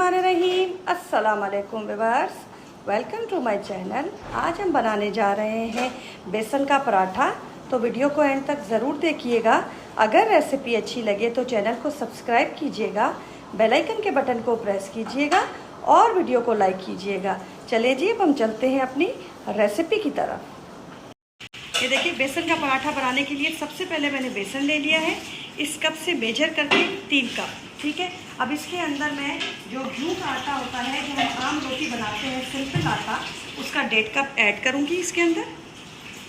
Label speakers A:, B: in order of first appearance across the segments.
A: बिस्मिल्लाहिर्रहमानिर्रहीम। अस्सलाम वालेकुम viewers, welcome to my channel. आज हम बनाने जा रहे हैं बेसन का पराठा, तो वीडियो को एंड तक ज़रूर देखिएगा। अगर रेसिपी अच्छी लगे तो चैनल को सब्सक्राइब कीजिएगा, बेल आइकन के बटन को प्रेस कीजिएगा और वीडियो को लाइक कीजिएगा। चलिए जी, अब हम चलते हैं अपनी रेसिपी की तरफ। ये देखिए, बेसन का पराठा बनाने के लिए सबसे पहले मैंने बेसन ले लिया है। इस कप से मेजर करके 3 कप, ठीक है। अब इसके अंदर मैं जो गेहूं का आटा होता है, जो हम आम रोटी बनाते हैं सिंपल आटा, उसका 1.5 कप ऐड करूंगी इसके अंदर।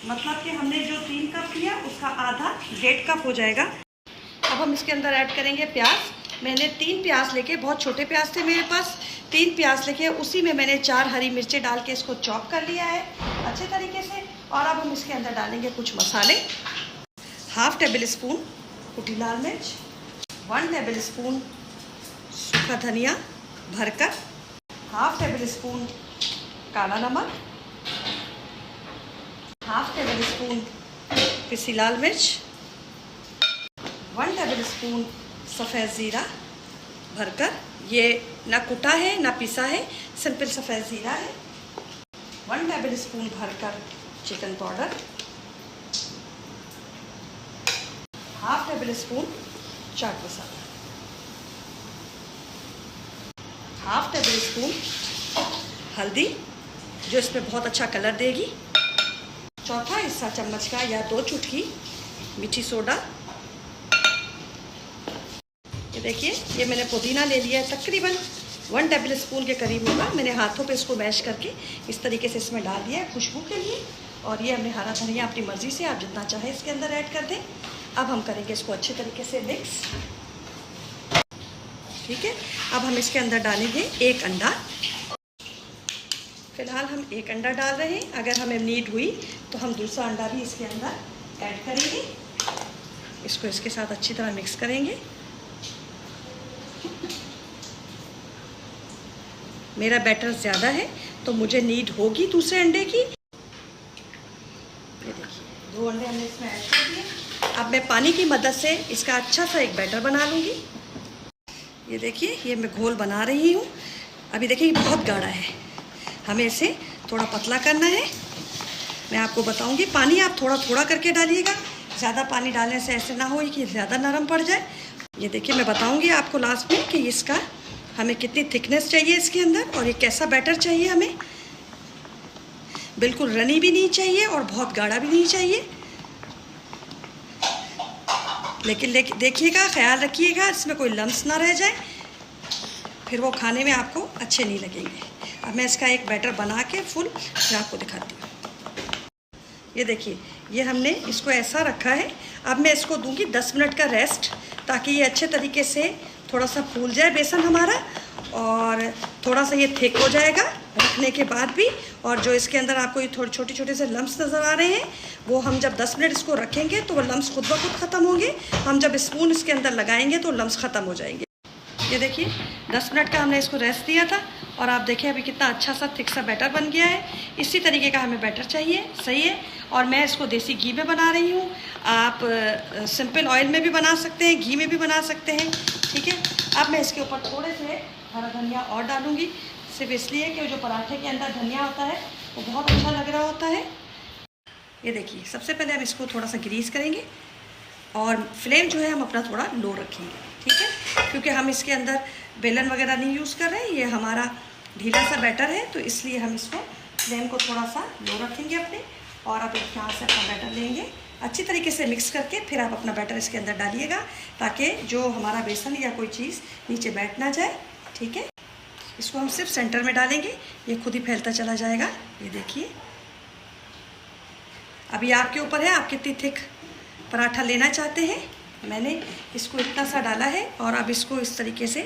A: मतलब कि हमने जो 3 कप लिया उसका आधा 1.5 कप हो जाएगा। अब हम इसके अंदर ऐड करेंगे प्याज। मैंने 3 प्याज लेके, बहुत छोटे प्याज थे मेरे पास, 3 प्याज लेके उसी में मैंने 4 हरी मिर्चें डाल के इसको चॉप कर लिया है अच्छे तरीके से। और अब हम इसके अंदर डालेंगे कुछ मसाले। 1/2 टेबल स्पून कुटी लाल मिर्च, 1 टेबल स्पून सूखा धनिया भरकर, 1/2 टेबल स्पून काला नमक, 1/2 टेबल स्पून पिसी लाल मिर्च, 1 टेबल स्पून सफ़ेद ज़ीरा भरकर। ये ना कुटा है ना पिसा है, सिंपल सफ़ेद ज़ीरा है। 1 टेबल स्पून भरकर chicken powder, 1/2 table spoon chaat masala, 1/2 table spoon हल्दी जो इसमें बहुत अच्छा कलर देगी, 1/4 हिस्सा चम्मच का या 2 चुटकी मीठी सोडा। ये देखिए, ये मैंने पुदीना ले लिया है, तकरीबन 1 टेबल स्पून के करीब होगा। मैंने हाथों पे इसको मैश करके इस तरीके से इसमें डाल दिया है खुशबू के लिए। और ये हमने हरा धनिया अपनी मर्ज़ी से आप जितना चाहे इसके अंदर ऐड कर दें। अब हम करेंगे इसको अच्छे तरीके से मिक्स, ठीक है। अब हम इसके अंदर डालेंगे 1 अंडा। फ़िलहाल हम 1 अंडा डाल रहे हैं, अगर हमें नीड हुई तो हम दूसरा अंडा भी इसके अंदर ऐड करेंगे। इसको इसके साथ अच्छी तरह मिक्स करेंगे। मेरा बैटर ज़्यादा है तो मुझे नीड होगी दूसरे अंडे की। ये देखिए, 2 अंडे हमने इसमें ऐड कर दिए। अब मैं पानी की मदद से इसका अच्छा सा एक बैटर बना लूँगी। ये देखिए, ये मैं घोल बना रही हूँ। अभी देखिए, बहुत गाढ़ा है, हमें इसे थोड़ा पतला करना है। मैं आपको बताऊँगी, पानी आप थोड़ा थोड़ा करके डालिएगा। ज़्यादा पानी डालने से ऐसे ना हो कि ज़्यादा नरम पड़ जाए। ये देखिए, मैं बताऊँगी आपको लास्ट में कि इसका हमें कितनी थिकनेस चाहिए इसके अंदर और ये कैसा बैटर चाहिए हमें। बिल्कुल रनी भी नहीं चाहिए और बहुत गाढ़ा भी नहीं चाहिए। लेकिन देखिएगा, ख्याल रखिएगा इसमें कोई लम्स ना रह जाए, फिर वो खाने में आपको अच्छे नहीं लगेंगे। अब मैं इसका एक बैटर बना के फुल मैं आपको दिखाती हूँ। ये देखिए, ये हमने इसको ऐसा रखा है। अब मैं इसको दूंगी 10 मिनट का रेस्ट, ताकि ये अच्छे तरीके से थोड़ा सा फूल जाए बेसन हमारा, और थोड़ा सा ये थिक हो जाएगा रखने के बाद भी। और जो इसके अंदर आपको ये थोड़े छोटे छोटे से लम्स नज़र आ रहे हैं, वो हम जब 10 मिनट इसको रखेंगे तो वो लम्स खुद ब खुद ख़त्म होंगे। हम जब स्पून इसके अंदर लगाएंगे तो लम्स ख़त्म हो जाएंगे। ये देखिए, 10 मिनट का हमने इसको रेस्ट दिया था और आप देखिए अभी कितना अच्छा सा थिक सा बैटर बन गया है। इसी तरीके का हमें बैटर चाहिए, सही है। और मैं इसको देसी घी में बना रही हूँ। आप सिंपल ऑयल में भी बना सकते हैं, घी में भी बना सकते हैं, ठीक है। अब मैं इसके ऊपर थोड़े से हरा धनिया और डालूँगी, सिर्फ इसलिए कि जो पराठे के अंदर धनिया होता है वो बहुत अच्छा लग रहा होता है। ये देखिए, सबसे पहले हम इसको थोड़ा सा ग्रीस करेंगे और फ्लेम जो है हम अपना थोड़ा लो रखेंगे, ठीक है। क्योंकि हम इसके अंदर बेलन वगैरह नहीं यूज़ कर रहे हैं, ये हमारा ढीला सा बैटर है, तो इसलिए हम इसको फ्लेम को थोड़ा सा लो रखेंगे अपने। और अब एक यहाँ से अपना बैटर लेंगे, अच्छी तरीके से मिक्स करके फिर आप अपना बैटर इसके अंदर डालिएगा, ताकि जो हमारा बेसन या कोई चीज़ नीचे बैठ ना जाए, ठीक है। इसको हम सिर्फ सेंटर में डालेंगे, ये खुद ही फैलता चला जाएगा। ये देखिए, अभी आपके ऊपर है आप कितनी थिक पराठा लेना चाहते हैं। मैंने इसको इतना सा डाला है और अब इसको इस तरीके से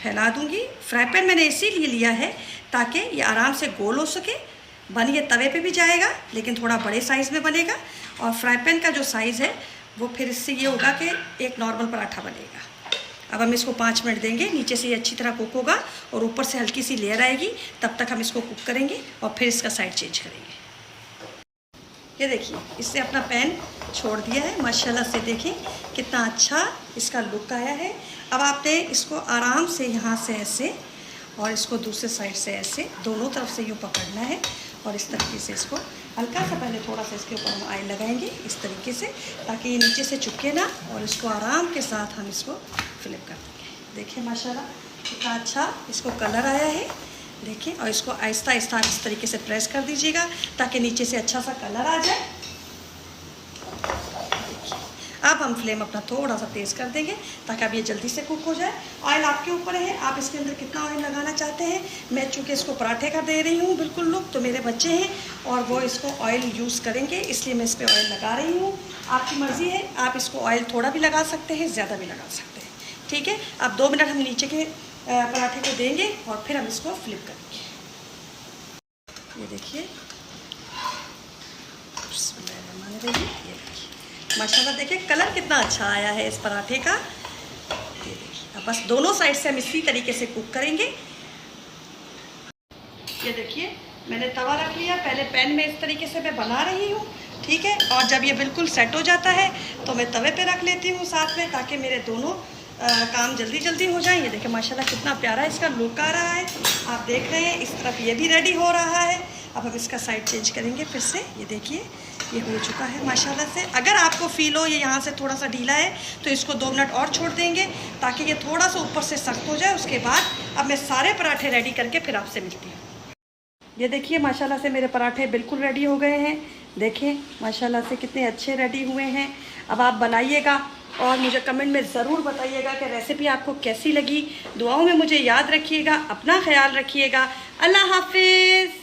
A: फैला दूंगी। फ्राई पैन मैंने इसीलिए लिया है ताकि ये आराम से गोल हो सके। बन ये तवे पे भी जाएगा, लेकिन थोड़ा बड़े साइज़ में बनेगा। और फ्राई पैन का जो साइज़ है वो फिर इससे ये होगा कि एक नॉर्मल पराठा बनेगा। अब हम इसको 5 मिनट देंगे, नीचे से ये अच्छी तरह कुक होगा और ऊपर से हल्की सी लेयर आएगी। तब तक हम इसको कुक करेंगे और फिर इसका साइड चेंज करेंगे। ये देखिए, इससे अपना पैन छोड़ दिया है माशाल्लाह से। देखें कितना अच्छा इसका लुक आया है। अब आपने इसको आराम से यहाँ से ऐसे और इसको दूसरे साइड से ऐसे दोनों तरफ से यूँ पकड़ना है और इस तरीके से इसको हल्का सा पहले थोड़ा सा इसके ऊपर हम ऑयल लगाएंगे इस तरीके से, ताकि ये नीचे से चिपके ना, और इसको आराम के साथ हम इसको फ्लिप कर देंगे। देखिए माशाल्लाह कितना अच्छा इसको कलर आया है। देखिए, और इसको आहिस्ता आहिस्ता इस तरीके से प्रेस कर दीजिएगा ताकि नीचे से अच्छा सा कलर आ जाए। अब हम फ्लेम अपना थोड़ा सा तेज़ कर देंगे ताकि अब ये जल्दी से कुक हो जाए। ऑयल आपके ऊपर है, आप इसके अंदर कितना ऑयल लगाना चाहते हैं। मैं चूँकि इसको पराठे का दे रही हूँ बिल्कुल लुक, तो मेरे बच्चे हैं और वो इसको ऑयल यूज़ करेंगे, इसलिए मैं इस पर ऑयल लगा रही हूँ। आपकी मर्ज़ी है, आप इसको ऑयल थोड़ा भी लगा सकते हैं, ज़्यादा भी लगा सकते हैं। ठीक है, अब 2 मिनट हम नीचे के पराठे को देंगे और फिर हम इसको फ्लिप करेंगे। ये देखिए, ये देखिए माशाल्लाह, देखिए कलर कितना अच्छा आया है इस पराठे का। ये देखिए, अब बस दोनों साइड से हम इसी तरीके से कुक करेंगे। ये देखिए, मैंने तवा रख लिया, पहले पैन में इस तरीके से मैं बना रही हूँ। ठीक है, और जब ये बिल्कुल सेट हो जाता है तो मैं तवे पे रख लेती हूँ साथ में, ताकि मेरे दोनों काम जल्दी जल्दी हो जाए। ये देखिए माशाल्लाह कितना प्यारा इसका लुक आ रहा है, आप देख रहे हैं। इस तरफ ये भी रेडी हो रहा है। अब हम इसका साइड चेंज करेंगे फिर से। ये देखिए, ये हो चुका है माशाल्लाह से। अगर आपको फील हो ये यहाँ से थोड़ा सा ढीला है तो इसको 2 मिनट और छोड़ देंगे ताकि ये थोड़ा सा ऊपर से सख्त हो जाए। उसके बाद अब मैं सारे पराठे रेडी करके फिर आपसे मिलती हूँ। ये देखिए माशाल्लाह से मेरे पराठे बिल्कुल रेडी हो गए हैं। देखिए माशाल्लाह से कितने अच्छे रेडी हुए हैं। अब आप बनाइएगा और मुझे कमेंट में ज़रूर बताइएगा कि रेसिपी आपको कैसी लगी। दुआओं में मुझे याद रखिएगा, अपना ख्याल रखिएगा। अल्लाह हाफिज़।